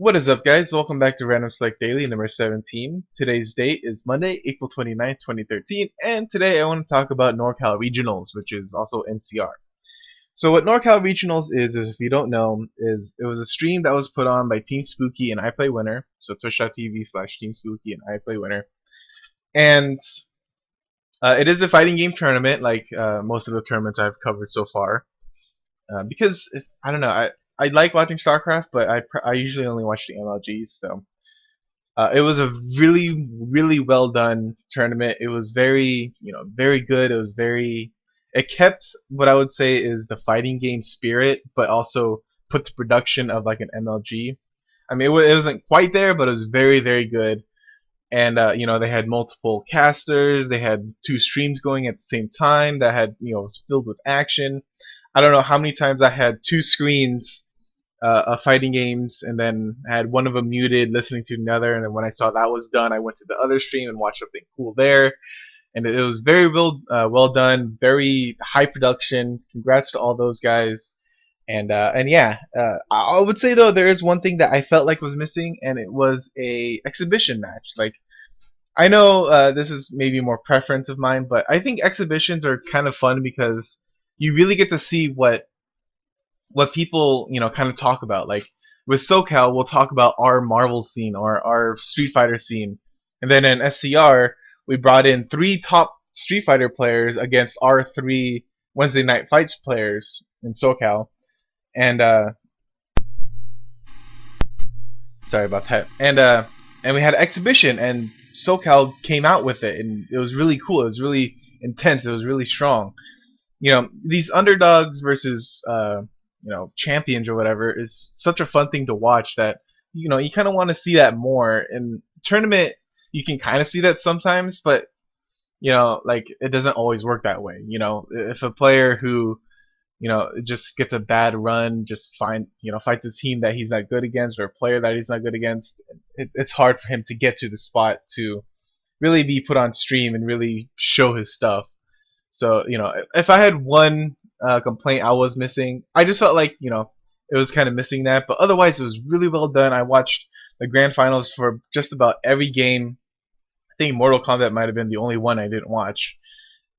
What is up, guys? Welcome back to Random Select Daily number 17. Today's date is Monday, April 29th, 2013, and today I want to talk about NorCal Regionals, which is also NCR. So what NorCal Regionals is if you don't know, is it was a stream that was put on by Team Spooky and I Play Winner, so twitch.tv/Team Spooky and I Play Winner. And it is a fighting game tournament, like most of the tournaments I've covered so far. Because I don't know, I like watching StarCraft, but I usually only watch the MLGs, so it was a really well done tournament. It was very very good. It kept what I would say is the fighting game spirit, but also put the production of like an MLG. I mean, it wasn't quite there, but it was very good. And they had multiple casters. They had two streams going at the same time that had was filled with action. I don't know how many times I had two screens of fighting games, and then I had one of them muted, listening to another. And then when I saw that was done, I went to the other stream and watched something cool there. And it was very well done, very high production. Congrats to all those guys. And yeah, I would say though there is one thing that I felt like was missing, and it was a exhibition match. Like I know this is maybe more preference of mine, but I think exhibitions are kind of fun because you really get to see what people kind of talk about. Like with SoCal, we'll talk about our Marvel scene or our Street Fighter scene, and then in SCR we brought in three top Street Fighter players against our three Wednesday Night Fights players in SoCal, and sorry about that, and we had an exhibition, and SoCal came out with it, and it was really cool. It was really intense. It was really strong. These underdogs versus champions or whatever is such a fun thing to watch that you kind of want to see that more. In tournament you can kind of see that sometimes, but like it doesn't always work that way. If a player who just gets a bad run, just fights a team that he's not good against or a player that he's not good against, it's hard for him to get to the spot to really be put on stream and really show his stuff. So if I had one complaint I was missing, I just felt like it was kind of missing that. But otherwise, it was really well done. I watched the grand finals for just about every game. I think Mortal Kombat might have been the only one I didn't watch,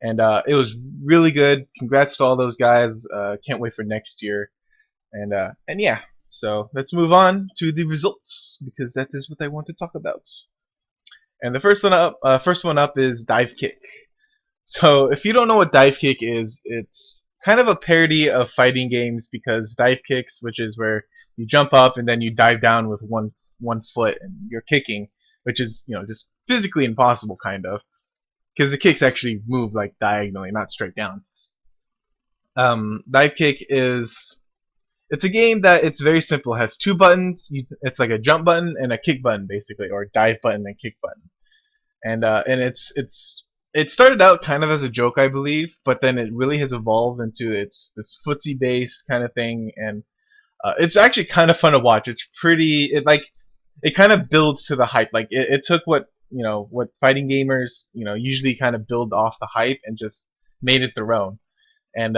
and it was really good. Congrats to all those guys. Can't wait for next year. And yeah, so let's move on to the results because that is what I want to talk about. And the first one up is Dive Kick. So if you don't know what dive kick is, it's kind of a parody of fighting games because dive kicks, which is where you jump up and then you dive down with one foot and you're kicking, which is just physically impossible kind of because the kicks actually move like diagonally, not straight down. Dive kick is it's a game that it's very simple. It has two buttons. It's like a jump button and a kick button basically, or dive button and kick button. And it started out kind of as a joke, I believe, but then it really has evolved into this footsie based kind of thing, and it's actually kind of fun to watch. It's pretty. It kind of builds to the hype. Like it took what fighting gamers usually kind of build off the hype and just made it their own. And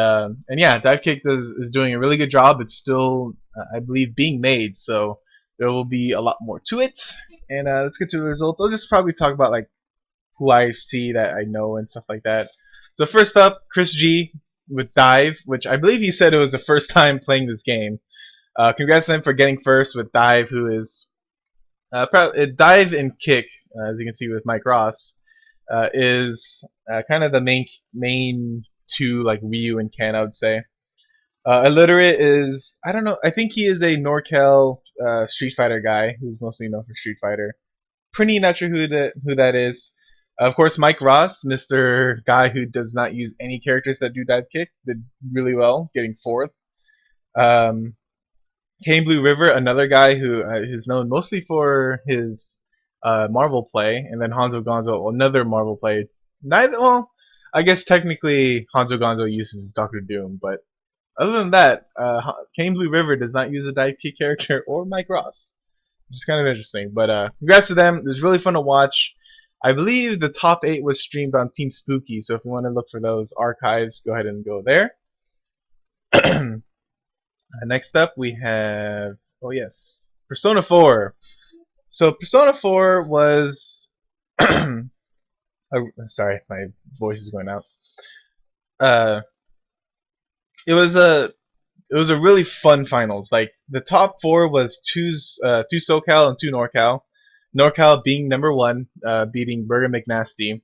yeah, Dive Kick is doing a really good job. It's still I believe being made, so there will be a lot more to it. And let's get to the results. I'll just probably talk about like who I see that I know and stuff like that. So first up, Chris G with Dive, which I believe he said it was the first time playing this game. Congrats to him for getting first with Dive, who is Dive and Kick, as you can see with Mike Ross, is kind of the main two, like Ryu and Ken, I would say. Illiterate is, I don't know, I think he is a NorCal Street Fighter guy who's mostly known for Street Fighter. Pretty not sure who that is. Of course, Mike Ross, Mr. Guy who does not use any characters that do dive kick, did really well, getting fourth. Kane Blue River, another guy who is known mostly for his Marvel play, and then Hanzo Gonzo, another Marvel play. Well, I guess technically Hanzo Gonzo uses Doctor Doom, but other than that, Kane Blue River does not use a dive kick character or Mike Ross, which is kind of interesting. But congrats to them. It was really fun to watch. I believe the top 8 was streamed on Team Spooky, so if you want to look for those archives, go ahead and go there. Next up, we have, oh yes, Persona 4. So Persona 4 was oh, sorry, my voice is going out. Uh, it was a really fun finals. Like the top four was two SoCal and two NorCal. NorCal being number one, beating Burger McNasty.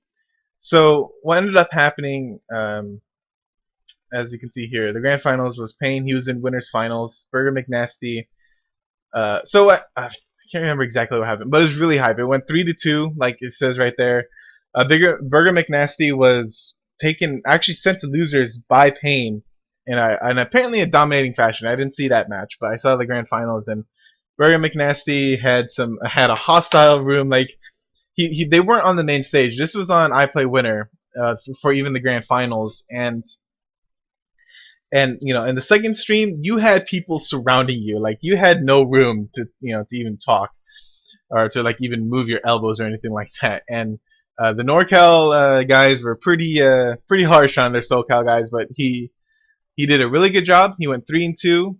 So what ended up happening, as you can see here, the grand finals was Payne. He was in winners finals. Burger McNasty. I can't remember exactly what happened, but it was really hype. It went 3-2, like it says right there. Burger McNasty was actually sent to losers by Payne, and apparently a dominating fashion. I didn't see that match, but I saw the grand finals, and Burger McNasty had a hostile room. Like they weren't on the main stage. This was on I Play Winner for even the grand finals, and in the second stream you had people surrounding you. Like you had no room to to even talk or to like even move your elbows or anything like that. And the NorCal guys were pretty harsh on their SoCal guys, but he did a really good job. He went 3-2.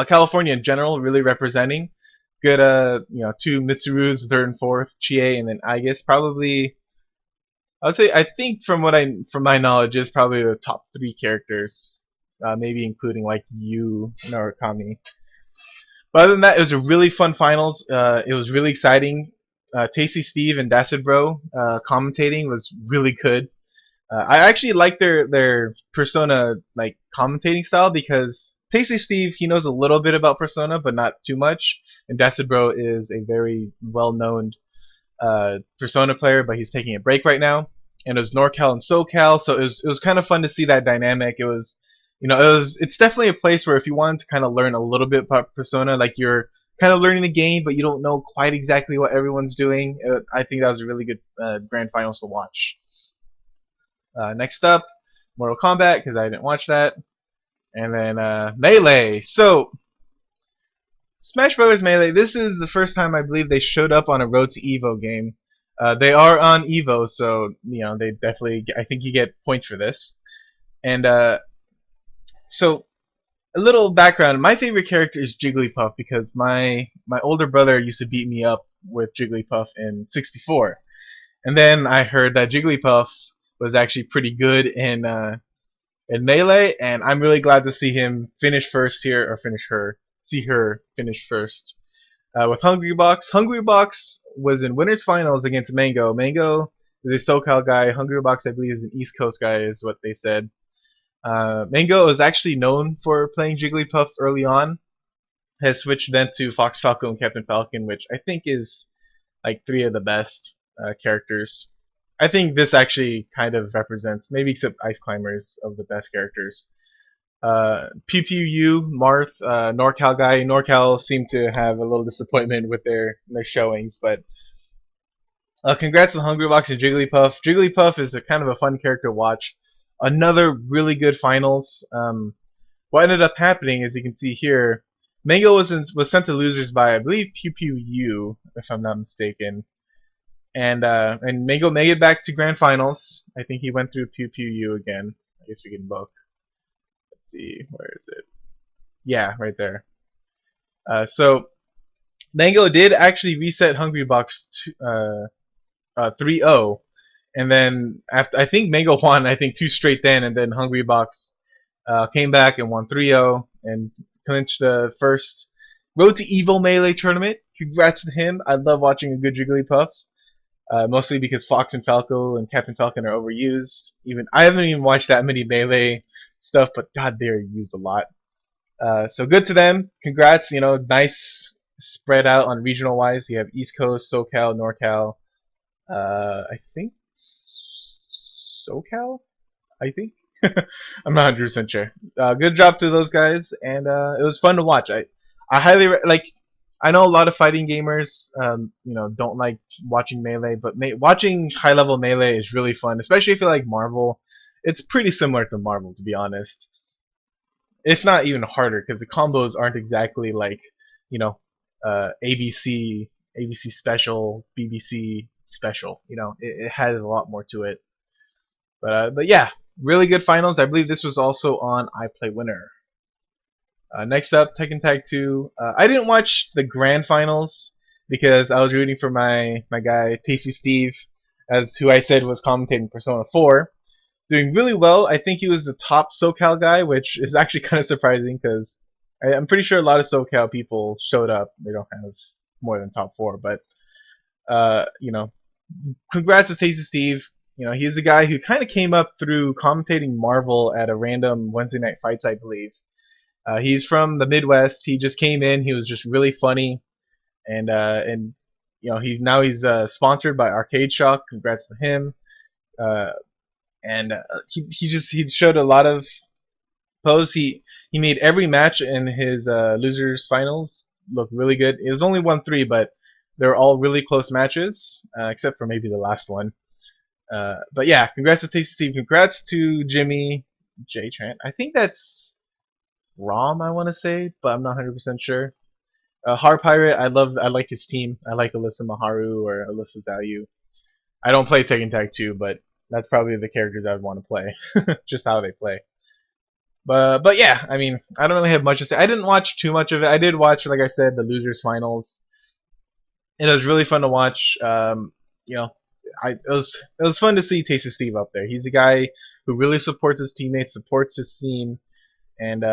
California in general really representing good. Two Mitsurus, third and fourth, Chie, and then Aigis. Probably I would say, I think from my knowledge, is probably the top three characters, maybe including like Yu Narukami. But other than that, it was a really fun finals. It was really exciting. Tasty Steve and Dacid Bro commentating was really good. I actually like their Persona like commentating style because Tasty Steve, he knows a little bit about Persona, but not too much. And Dacid Bro is a very well known Persona player, but he's taking a break right now. And it was NorCal and SoCal, so it was kind of fun to see that dynamic. It's definitely a place where if you wanted to kind of learn a little bit about Persona, like you're kind of learning the game, but you don't know quite exactly what everyone's doing. I think that was a really good grand finals to watch. Next up, Mortal Kombat, because I didn't watch that, and then Melee. So Smash Brothers Melee, this is the first time I believe they showed up on a Road to Evo game. They are on Evo, so they definitely. I think you get points for this. And so a little background. My favorite character is Jigglypuff because my older brother used to beat me up with Jigglypuff in 64, and then I heard that Jigglypuff was actually pretty good in Melee, and I'm really glad to see him finish first here, or see her finish first. With Hungry Box. Hungry Box was in winners finals against Mango. Mango is a SoCal guy. Hungry Box, I believe, is an East Coast guy, is what they said. Mango is actually known for playing Jigglypuff early on. Has switched then to Fox Falcon and Captain Falcon, which I think is like three of the best characters. I think this actually kind of represents, maybe except Ice Climbers, of the best characters. Pew Pew U, Marth, NorCal guy. NorCal seemed to have a little disappointment with their showings, but congrats to Hungrybox and Jigglypuff. Jigglypuff is a kind of a fun character to watch. Another really good finals. What ended up happening, as you can see here, Mango was sent to losers by, I believe, Pew Pew U, if I'm not mistaken. And Mango made it back to grand finals. I think he went through Pew Pew U again. I guess we can look. Let's see, where is it? Yeah, right there. So Mango did actually reset Hungrybox 3-0, and then after I think Mango won, I think two straight then, and then Hungrybox came back and won 3-0 and clinched the first Road to Evo Melee tournament. Congrats to him. I love watching a good Jigglypuff. Mostly because Fox and Falco and Captain Falcon are overused. I haven't even watched that many Melee stuff, but God, they are used a lot. So good to them. Congrats. Nice spread out on regional wise. You have East Coast, SoCal, NorCal. I think SoCal. I think. I'm not 100% sure. Good job to those guys, and it was fun to watch. I highly like. I know a lot of fighting gamers, don't like watching Melee, but watching high-level Melee is really fun, especially if you like Marvel. It's pretty similar to Marvel, to be honest. It's not even harder because the combos aren't exactly like, ABC special, BBC special. It has a lot more to it. But yeah, really good finals. I believe this was also on I Play Winner. Next up, Tekken Tag 2. I didn't watch the grand finals because I was rooting for my guy Tasty Steve, as who I said was commentating Persona 4. Doing really well. I think he was the top SoCal guy, which is actually kind of surprising because I'm pretty sure a lot of SoCal people showed up. They don't have more than top 4, but you know, congrats to Tasty Steve. You know, he's a guy who kind of came up through commentating Marvel at a random Wednesday night fights, I believe. He's from the Midwest. He just came in. He was just really funny, and you know he's sponsored by Arcade Shock. Congrats to him. Uh, and he showed a lot of pose. He made every match in his losers finals look really good. It was only 1-3, but they're all really close matches, except for maybe the last one. But yeah, congrats to Tasty Steve. Congrats to Jimmy J Trent. I think that's Rom, I want to say, but I'm not 100% sure. Har Pirate, I like his team. I like Alyssa Maharu or Alyssa Zayu. I don't play Tekken Tag 2, but that's probably the characters I would want to play, just how they play. But yeah, I mean, I don't really have much to say. I didn't watch too much of it. I did watch, like I said, the losers finals. It was really fun to watch. You know, it was fun to see Tasty Steve up there. He's a guy who really supports his teammates, supports his team, and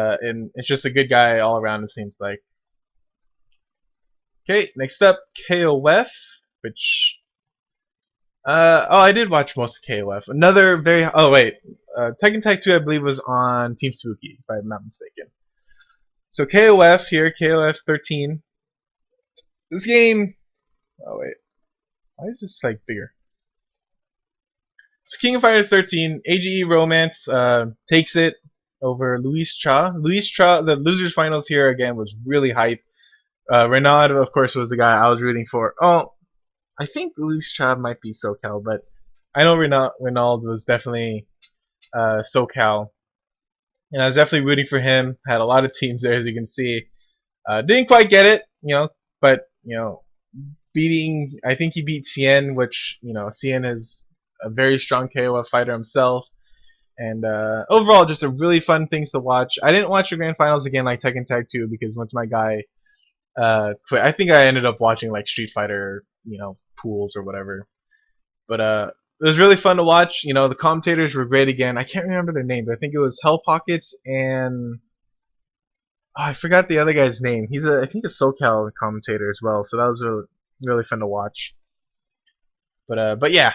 it's just a good guy all around. It seems like. Okay, next up, KOF, which oh, I did watch most of KOF. Another very oh wait, Tekken Tag 2 I believe was on Team Spooky if I'm not mistaken. So KOF here, KOF 13. This game. Oh wait, why is this like bigger? So King of Fighters 13, AGE Romance takes it over Luis Cha. Luis Cha, the losers finals here again was really hype. Renaud, of course, was the guy I was rooting for. Oh, I think Luis Cha might be SoCal, but I know Renaud was definitely SoCal, and I was definitely rooting for him. Had a lot of teams there, as you can see. Didn't quite get it, you know, but you know, beating. I think he beat Cien, which you know, Cien is a very strong KOF fighter himself. And overall, just a really fun things to watch. I didn't watch the grand finals again like Tekken Tag 2 because once my guy quit, I think I ended up watching like Street Fighter, you know, pools or whatever. But it was really fun to watch. You know, the commentators were great again. I can't remember their names. I think it was Hell Pockets and oh, I forgot the other guy's name. He's I think a SoCal commentator as well. So that was really fun to watch. But yeah,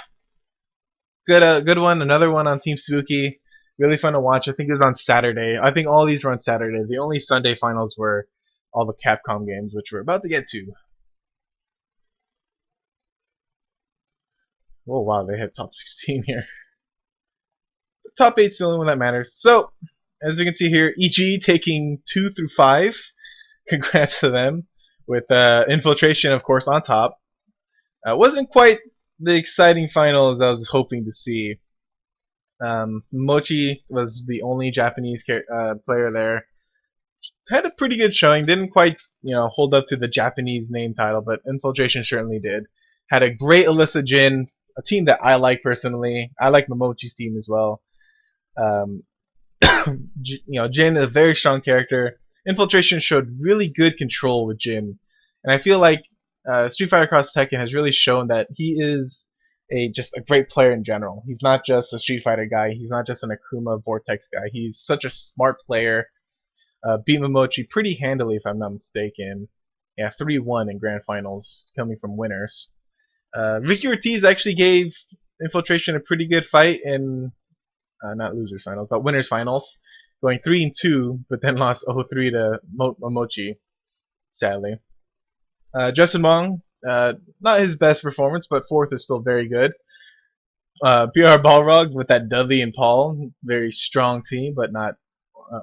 good one. Another one on Team Spooky. Really fun to watch. I think it was on Saturday. I think all these were on Saturday. The only Sunday finals were all the Capcom games, which we're about to get to. Oh wow, they had top 16 here. The top 8's the only one that matters. So, as you can see here, EG taking 2 through 5. Congrats to them. With Infiltration, of course, on top. Wasn't quite the exciting finals I was hoping to see. Mochi was the only Japanese player there. Had a pretty good showing. Didn't quite, you know, hold up to the Japanese name title, but Infiltration certainly did. Had a great Alyssa Jin, a team that I like personally. I like Momochi's team as well. Um, you know, Jin is a very strong character. Infiltration showed really good control with Jin, and I feel like Street Fighter Cross Tekken has really shown that he is just a great player in general. He's not just a Street Fighter guy. He's not just an Akuma Vortex guy. He's such a smart player. Beat Momochi pretty handily, if I'm not mistaken. Yeah, 3-1 in grand finals, coming from winners. Ricky Ortiz actually gave Infiltration a pretty good fight in not losers finals, but winners finals, going 3-2, but then lost 0-3 to Momochi, sadly. Justin Wong, not his best performance, but fourth is still very good. PR Balrog with that Dudley and Paul, very strong team, but not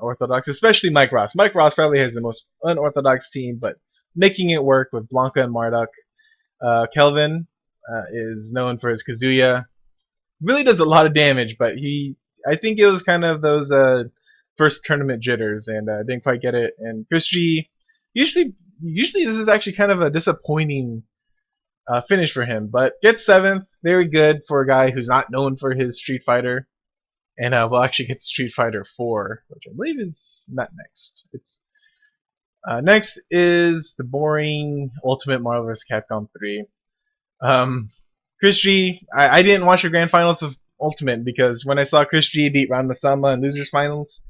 orthodox, especially Mike Ross. Mike Ross probably has the most unorthodox team, but making it work with Blanca and Marduk. Kelvin is known for his Kazuya. Really does a lot of damage, but I think it was kind of those first tournament jitters, and didn't quite get it. And Chris G, usually this is actually kind of a disappointing finish for him, but gets 7th, very good for a guy who's not known for his Street Fighter. And we'll actually get Street Fighter 4, which I believe is not next. It's Next is the boring Ultimate Marvel vs. Capcom 3. Um, Chris G, I didn't watch the grand finals of Ultimate because when I saw Chris G beat Ron Masama in losers finals,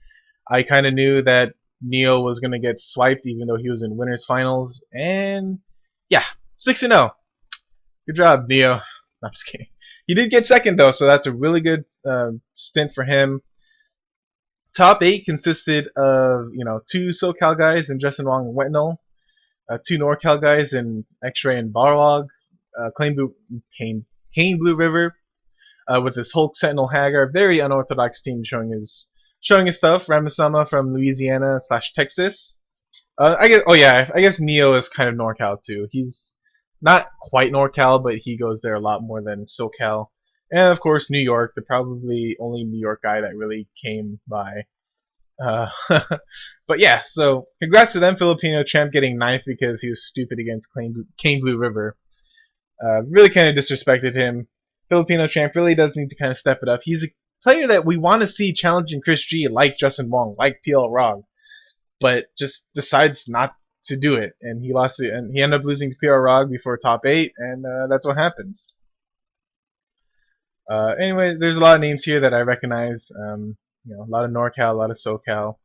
I kind of knew that Neo was going to get swiped even though he was in winners finals. And yeah, 6-0. Good job, Neo. No, I'm just kidding. He did get second though, so that's a really good stint for him. Top 8 consisted of, two SoCal guys and Justin Wong and Wetnell, two NorCal guys and X-Ray and Barlog, Kane Blue River, with his Hulk Sentinel Hagar, very unorthodox team showing his stuff. Ramasama from Louisiana / Texas. I guess. Oh yeah, I guess Neo is kind of NorCal too. He's not quite NorCal, but he goes there a lot more than SoCal. And of course, New York, the probably only New York guy that really came by. Uh, but yeah, so congrats to them, Filipino champ getting ninth because he was stupid against Kane Blue River. Really kind of disrespected him. Filipino champ really does need to kind of step it up. He's a player that we want to see challenging Chris G, like Justin Wong, like PL Rog, but just decides not to do it, and he lost it, and he ended up losing to PL Rog before top 8, and that's what happens. Anyway, there's a lot of names here that I recognize. A lot of NorCal, a lot of SoCal.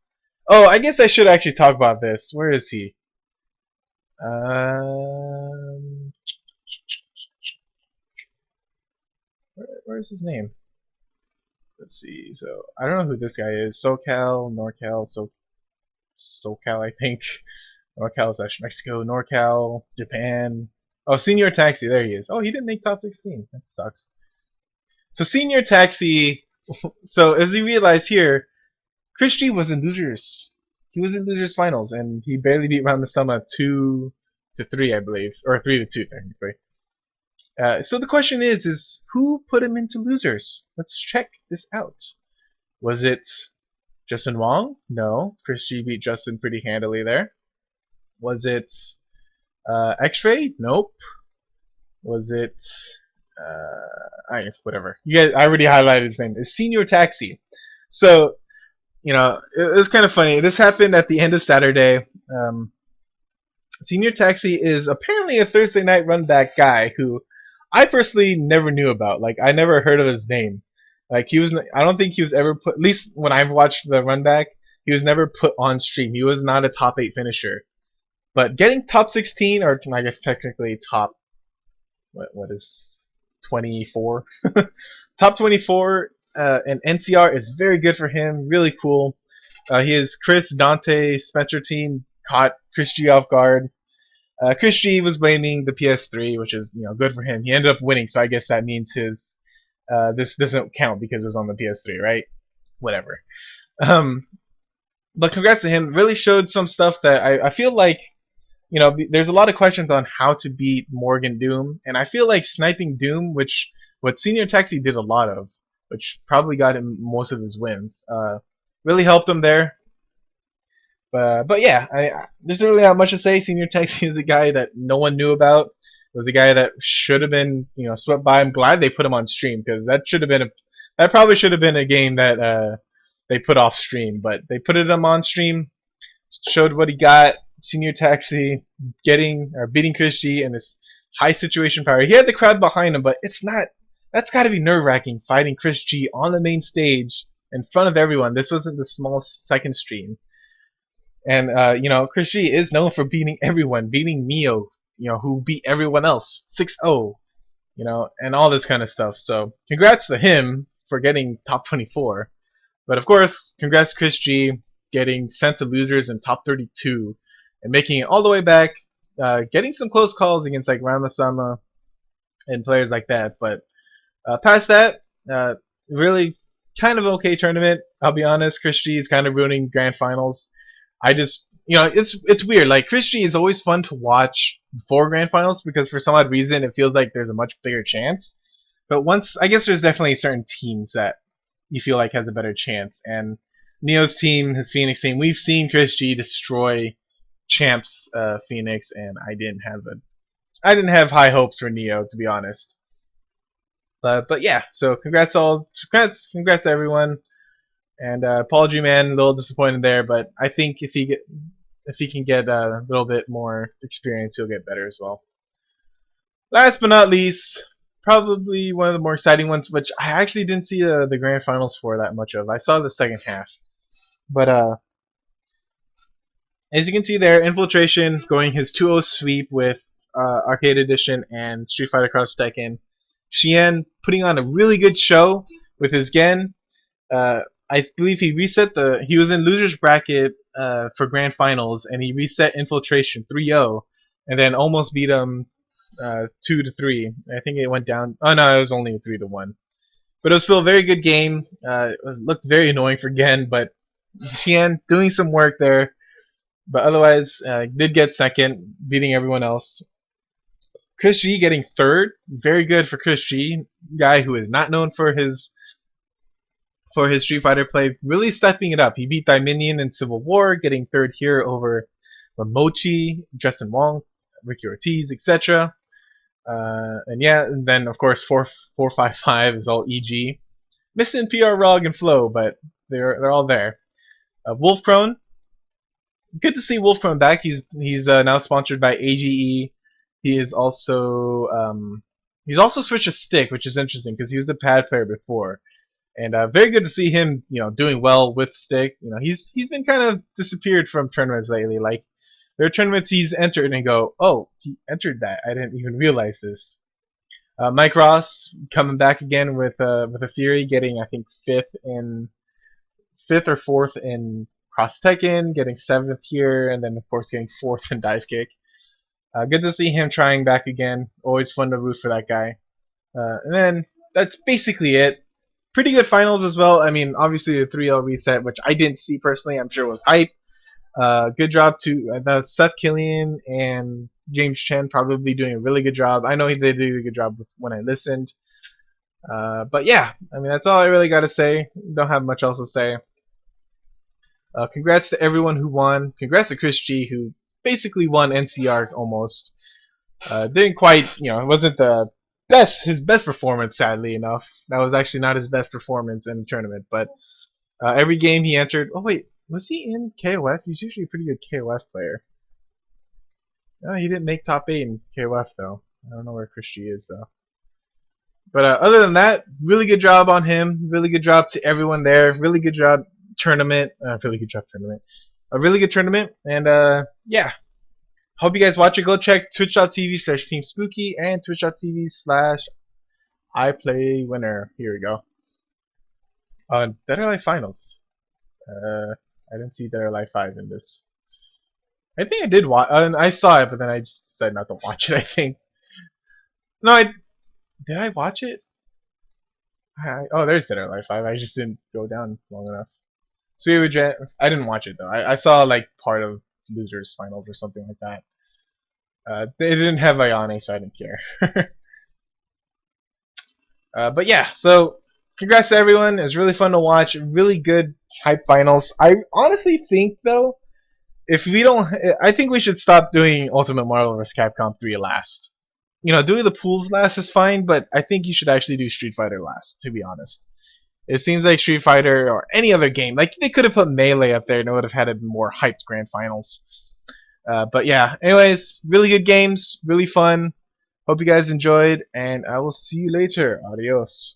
Oh, I guess I should actually talk about this. Where is he? Where's his name? Let's see. So I don't know who this guy is. SoCal, NorCal, SoCal, I think. NorCal / Mexico, NorCal, Japan. Oh, Senior Taxi. There he is. Oh, he didn't make top 16. That sucks. So Senior Taxi. So as you realize here, Chris G was in losers. He was in losers finals, and he barely beat Ramasama 2-3, I believe, or 3-2 technically. So the question is who put him into losers? Let's check this out. Was it Justin Wong? No. Chris G beat Justin pretty handily there. Was it X-Ray? Nope. Was it whatever. You guys, I already highlighted his name. It's Senior Taxi. So, it was kind of funny. This happened at the end of Saturday. Senior Taxi is apparently a Thursday night run back guy who I personally never knew about. Like, I never heard of his name. Like, I don't think he was ever put, at least when I've watched the run back, he was never put on stream. He was not a top 8 finisher. But getting top 16, or I guess technically top, what is 24? Top 24 in NCR is very good for him. Really cool. His Chris, Dante, Spencer team caught Chris G off guard. Chris G was blaming the PS3, which is good for him. He ended up winning, so I guess that means his this doesn't count because it was on the PS3, right? Whatever. But congrats to him. Really showed some stuff that I feel like there's a lot of questions on how to beat Morgan Doom, and I feel like sniping Doom, which what Senior Taxi did a lot of, which probably got him most of his wins, really helped him there. But yeah, there's really not much to say. Senior Taxi is a guy that no one knew about. It was a guy that should have been swept by. I'm glad they put him on stream because that probably should have been a game that they put off stream, but they put him on stream, showed what he got. Senior Taxi beating Chris G in this high situation power. He had the crowd behind him, but that's got to be nerve-wracking fighting Chris G on the main stage in front of everyone. This wasn't the small second stream. And Chris G is known for beating everyone, beating Neo, who beat everyone else 6-0, and all this kind of stuff. So congrats to him for getting top 24. But of course, congrats Chris G getting sent to losers in top 32 and making it all the way back, getting some close calls against like Ramasama and players like that. But past that, really kind of okay tournament. I'll be honest, Chris G is kind of ruining grand finals. I just, it's weird. Like, Chris G is always fun to watch before grand finals because for some odd reason it feels like there's a much bigger chance. But I guess there's definitely certain teams that you feel like has a better chance. And Neo's team, his Phoenix team, we've seen Chris G destroy Champs Phoenix, and I didn't have high hopes for Neo, to be honest. But yeah, so congrats to everyone. And apology, man, a little disappointed there, but I think if he if he can get a little bit more experience, he'll get better as well. Last but not least, probably one of the more exciting ones, which I actually didn't see the grand finals for that much of. I saw the second half, but as you can see there, Infiltration going his 2-0 sweep with Arcade Edition and Street Fighter Cross Tekken. Xian putting on a really good show with his Gen. I believe he reset he was in loser's bracket for grand finals, and he reset Infiltration 3-0, and then almost beat him 2-3. I think it went down. Oh no, it was only 3-1. But it was still a very good game. It looked very annoying for Gen, but Xian doing some work there. But otherwise, did get second, beating everyone else. Chris G getting third, very good for Chris G, guy who is not known for his Street Fighter play, really stepping it up. He beat Dominion in Civil War, getting third here over Mochi, Justin Wong, Ricky Ortiz, etc. And yeah, and then of course 455 is all EG. Missing PR Rog and Flow, but they're all there. Wolf Crone, good to see Wolf Crone back. He's now sponsored by AGE. He is also he's also switched a stick, which is interesting because he was the pad player before, and very good to see him, doing well with stick. He's been kind of disappeared from tournaments lately. Like there are tournaments he's entered and go, oh, he entered that. I didn't even realize this. Mike Ross coming back again with a Fury, getting I think fifth or fourth in Cross Tekken, getting 7th here, and then of course getting 4th in Dive Kick. Good to see him trying back again. Always fun to root for that guy. And then that's basically it. Pretty good finals as well. I mean, obviously the 3-0 reset, which I didn't see personally. I'm sure was hype. Good job to Seth Killian and James Chen, probably doing a really good job. I know they did a good job when I listened. But yeah, I mean, that's all I really got to say. Don't have much else to say. Congrats to everyone who won. Congrats to Chris G, who basically won NCR almost. Didn't quite, it wasn't his best performance, sadly enough. That was actually not his best performance in the tournament, but every game he entered. Oh wait, was he in KOF? He's usually a pretty good KOF player. No, he didn't make top 8 in KOF though. I don't know where Chris G is though. But other than that, really good job on him. Really good job to everyone there. Really good job tournament. Really good job tournament. A really good tournament, and yeah. Hope you guys watch it. Go check twitch.tv/TeamSpooky and twitch.tv/iPlayWinner. Here we go. Dead or Alive Finals. I didn't see Dead or Alive 5 in this. I think I did watch. I saw it, but then I just decided not to watch it. I think. No, did I watch it? Oh, there's Dead or Alive 5. I just didn't go down long enough. I didn't watch it though. I saw like part of Losers Finals or something like that. They didn't have Ayane, so I didn't care. But yeah, so congrats to everyone. It was really fun to watch. Really good hype finals. I honestly think though, I think we should stop doing Ultimate Marvel vs. Capcom 3 last. Doing the pools last is fine, but I think you should actually do Street Fighter last, to be honest. It seems like Street Fighter or any other game, like they could have put Melee up there and it would have had a more hyped grand finals. But yeah, anyways, really good games, really fun. Hope you guys enjoyed, and I will see you later. Adios.